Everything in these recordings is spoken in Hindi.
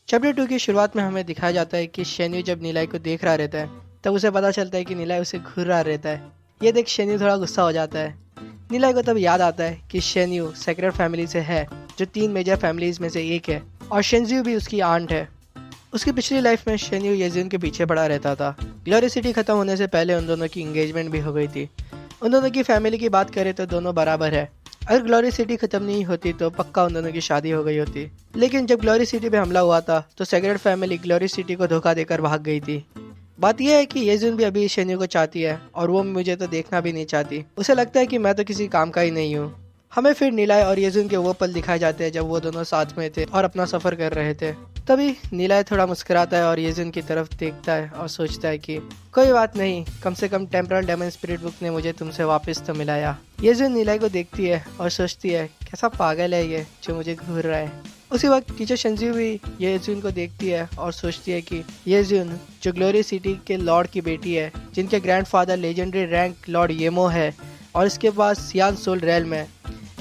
चैप्टर 2 की शुरुआत में हमें दिखाया जाता है कि शेन्यू जब नीलाई को देख रहा रहता है तब उसे पता चलता है कि नीलाई उसे घूर रहा रहता है। ये देख शेन्यू थोड़ा गुस्सा हो जाता है। नीलाई को तब याद आता है कि शेन्यू सेक्रेट फैमिली से है, जो 3 मेजर फैमिलीज में से एक है, और शेंजियो भी उसकी आंट है। उसकी पिछली लाइफ में शेन्यू येजिन के पीछे पड़ा रहता था। ग्लोरी सिटी खत्म होने से पहले उन दोनों की एंगेजमेंट भी हो गई थी। उन दोनों की फैमिली की बात करें तो दोनों बराबर है। अगर ग्लोरी सिटी खत्म नहीं होती तो पक्का उन दोनों की शादी हो गई होती। लेकिन जब ग्लोरी सिटी पे हमला हुआ था तो सेक्रेट फैमिली ग्लोरी सिटी को धोखा देकर भाग गई थी। बात यह है कि येजुन भी अभी शेन्यू को चाहती है और वो मुझे तो देखना भी नहीं चाहती। उसे लगता है कि मैं तो किसी काम का ही नहीं हूँ। हमें फिर नीलाय और येजुन के वो पल दिखाए जाते हैं जब वो दोनों साथ में थे और अपना सफर कर रहे थे। तभी नीलाय थोड़ा मुस्कुराता है और येजुन की तरफ देखता है और सोचता है कि कोई बात नहीं, कम से कम टेम्परल डेमन स्पिरिट बुक ने मुझे तुमसे वापस तो मिलाया। येजुन नीलाय को देखती है और सोचती है कैसा पागल है ये जो मुझे घूर रहा है। उसी वक्त टीचर शंजू भी येजुन को देखती है और सोचती है कि येजुन जो ग्लोरी सिटी के लॉर्ड की बेटी है, जिनके ग्रैंडफादर लेजेंडरी रैंक लॉर्ड येमो है और इसके पास सियान सोल रेल में,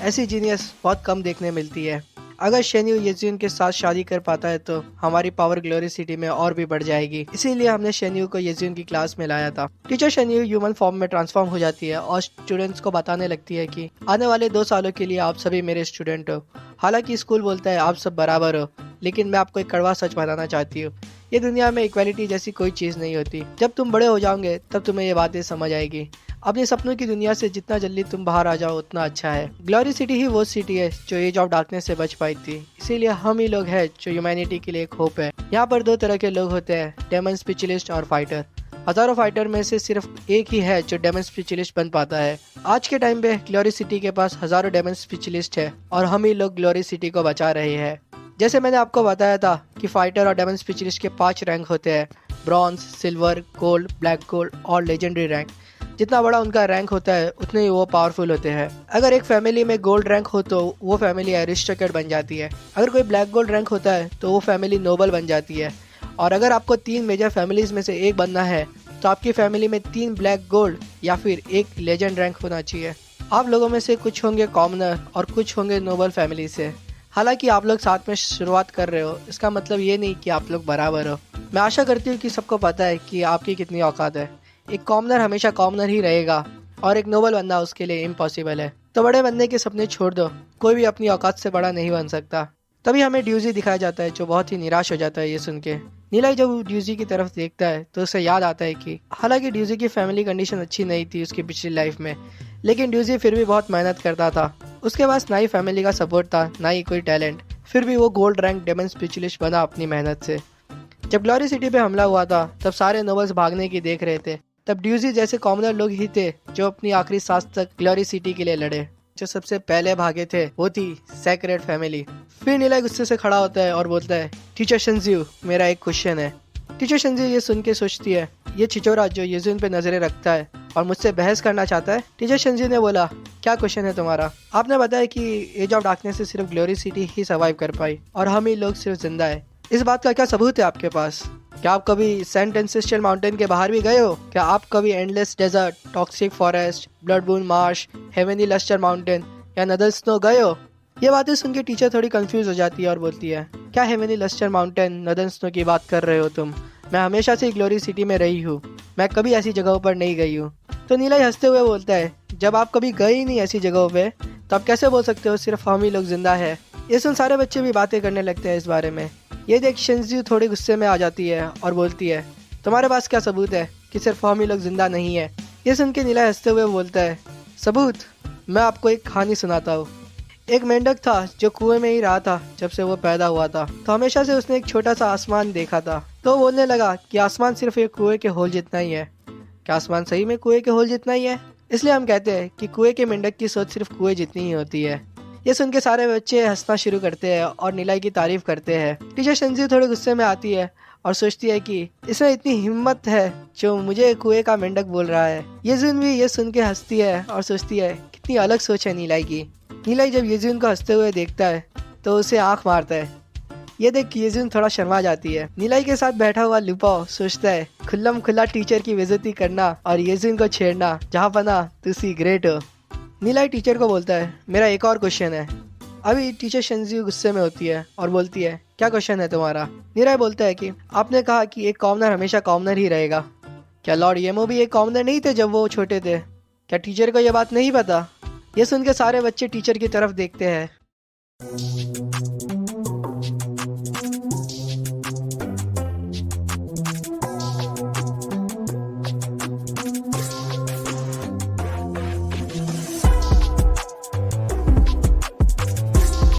ऐसी जीनियस बहुत कम देखने मिलती है। अगर शेन्यू येजुन के साथ शादी कर पाता है तो हमारी पावर ग्लोरी सिटी में और भी बढ़ जाएगी। इसीलिए हमने शेन्यू को येजुन की क्लास में लाया था। टीचर शेन्यू ह्यूमन फॉर्म में ट्रांसफॉर्म हो जाती है और स्टूडेंट्स को बताने लगती है कि आने वाले 2 सालों के लिए आप सभी मेरे स्टूडेंट हो। हालांकि स्कूल बोलता है आप सब बराबर हो, लेकिन मैं आपको एक कड़वा सच बताना चाहती हूँ। ये दुनिया में इक्वालिटी जैसी कोई चीज़ नहीं होती। जब तुम बड़े हो जाओगे तब तुम्हें ये बातें समझ आएगी। अपने सपनों की दुनिया से जितना जल्दी तुम बाहर आ जाओ उतना अच्छा है। ग्लोरी सिटी ही वो सिटी है जो एज ऑफ डार्कनेस से बच पाई थी। इसीलिए हम ही लोग हैं जो ह्यूमैनिटी के लिए एक होप है। यहाँ पर 2 तरह के लोग होते हैं, डेमन स्पिरिचुअलिस्ट और फाइटर। हजारों फाइटर में से सिर्फ एक ही है जो डेमन स्पिरिचुअलिस्ट बन पाता है। आज के टाइम पे ग्लोरी सिटी के पास हजारों डेमन स्पिरिचुअलिस्ट है और हम ही लोग ग्लोरी सिटी को बचा रहे हैं। जैसे मैंने आपको बताया था कि फाइटर और डेमन स्पिरिचुअलिस्ट के 5 रैंक होते हैं, bronze, silver, gold, black gold और लेजेंडरी रैंक। जितना बड़ा उनका रैंक होता है उतने ही वो पावरफुल होते हैं। अगर एक फैमिली में गोल्ड रैंक हो तो वो फैमिली एरिस्टोक्रेट बन जाती है। अगर कोई ब्लैक गोल्ड रैंक होता है तो वो फैमिली नोबल बन जाती है। और अगर आपको 3 मेजर फैमिलीज में से एक बनना है तो आपकी फैमिली में 3 ब्लैक गोल्ड या फिर एक लेजेंड रैंक होना चाहिए। आप लोगों में से कुछ होंगे कॉमनर और कुछ होंगे नोबल फैमिली से। हालांकि आप लोग साथ में शुरुआत कर रहे हो, इसका मतलब ये नहीं कि आप लोग बराबर हो। मैं आशा करती हूँ कि सबको पता है कि आपकी कितनी औकात है। एक कॉमनर हमेशा कॉमनर ही रहेगा और एक नोबल बनना उसके लिए इम्पॉसिबल है। तो बड़े बनने के सपने छोड़ दो, कोई भी अपनी औकात से बड़ा नहीं बन सकता। तभी हमें ड्यूजी दिखाया जाता है जो बहुत ही निराश हो जाता है ये सुन के। नीलाई जब ड्यूजी की तरफ देखता है तो उसे याद आता है कि हालांकि ड्यूजी की फैमिली कंडीशन अच्छी नहीं थी उसकी पिछली लाइफ में, लेकिन ड्यूजी फिर भी बहुत मेहनत करता था। उसके पास ना ही फैमिली का सपोर्ट था ना ही कोई टैलेंट, फिर भी वो गोल्ड रैंक डेमन स्पिरिचुअलिस्ट बना अपनी मेहनत से। जब ग्लोरी सिटी पे हमला हुआ था तब सारे नोबल्स भागने की देख रहे थे। तब ड्यूजी जैसे कॉमनर लोग ही थे जो अपनी आखिरी सांस तक ग्लोरी सिटी के लिए लड़े। जो सबसे पहले भागे थे वो थी सेक्रेट फैमिली। फिर नीलाई गुस्से से खड़ा होता है और बोलता है, टीचर शिनज़ू, मेरा एक क्वेश्चन है। टीचर शिनज़ू ये सुन के सोचती है, ये छिचोरा जो येजुन पे नजरें रखता है और मुझसे बहस करना चाहता है। टीचर शिनज़ू ने बोला, क्या क्वेश्चन है तुम्हारा? आपने बताया कि एज ऑफ डार्कनेस से सिर्फ ग्लोरी सिटी ही सर्वाइव कर पाई और हम ही लोग सिर्फ जिंदा है। इस बात का क्या सबूत है आपके पास? क्या आप कभी सेंट एंसेस्ट्रल माउंटेन के बाहर भी गए हो? क्या आप कभी endless desert, toxic forest, bloodborne marsh, heavenly lustre mountain या नदर स्नो गए हो? ये बातें सुन के टीचर थोड़ी कंफ्यूज हो जाती है और बोलती है, क्या हेवनली लस्टर माउंटेन, नदर स्नो की बात कर रहे हो तुम? मैं हमेशा से ग्लोरी सिटी में रही हूँ, मैं कभी ऐसी जगहों पर नहीं गई हूँ। तो नीलाई हंसते हुए बोलता है, जब आप कभी गए ही नहीं ऐसी जगहों पे तो आप कैसे बोल सकते हो सिर्फ हम ही लोग जिंदा है? ये सुन सारे बच्चे भी बातें करने लगते हैं इस बारे में। ये देख शिनज़ू थोड़ी गुस्से में आ जाती है और बोलती है, तुम्हारे पास क्या सबूत है कि सिर्फ हम ही लोग जिंदा नहीं है? ये सुन के नीलाई हंसते हुए बोलता है, सबूत? मैं आपको एक कहानी सुनाता हूँ। एक मेंढक था जो कुएं में ही रहा था जब से वो पैदा हुआ था। तो हमेशा से उसने एक छोटा सा आसमान देखा था। तो वो बोलने लगा कि आसमान सिर्फ एक कुएं के होल जितना ही है। क्या आसमान सही में कुएं के होल जितना ही है? इसलिए हम कहते हैं कि कुएं के मेंढक की सोच सिर्फ कुएं जितनी ही होती है। ये सुन के सारे बच्चे हंसना शुरू करते हैं और नीलाई की तारीफ करते हैं। टीचर शिनज़ू थोड़े गुस्से में आती है और सोचती है कि इसमें इतनी हिम्मत है जो मुझे कुएं का मेंढक बोल रहा है। येजुन भी ये सुन के हंसती है और सोचती है कितनी अलग सोच है नीलाई की। नीलाई जब येजुन को हंसते हुए देखता है तो उसे आंख मारता है। ये देख येजुन थोड़ा शर्मा जाती है। नीलाई के साथ बैठा हुआ लुपाओ सोचता है, खुल्लम खुल्ला टीचर की बेइज्जती करना और येजुन को छेड़ना, जहाँ पना तुसी ग्रेट हो। नीलाई टीचर को बोलता है, मेरा एक और क्वेश्चन है। अभी टीचर शेंजी गुस्से में होती है और बोलती है, क्या क्वेश्चन है तुम्हारा? नीराई बोलता है कि आपने कहा कि एक कॉमनर हमेशा कॉमनर ही रहेगा। क्या लॉर्ड येमो भी एक कॉमनर नहीं थे जब वो छोटे थे? क्या टीचर को ये बात नहीं पता? ये सुन के सारे बच्चे टीचर की तरफ देखते हैं।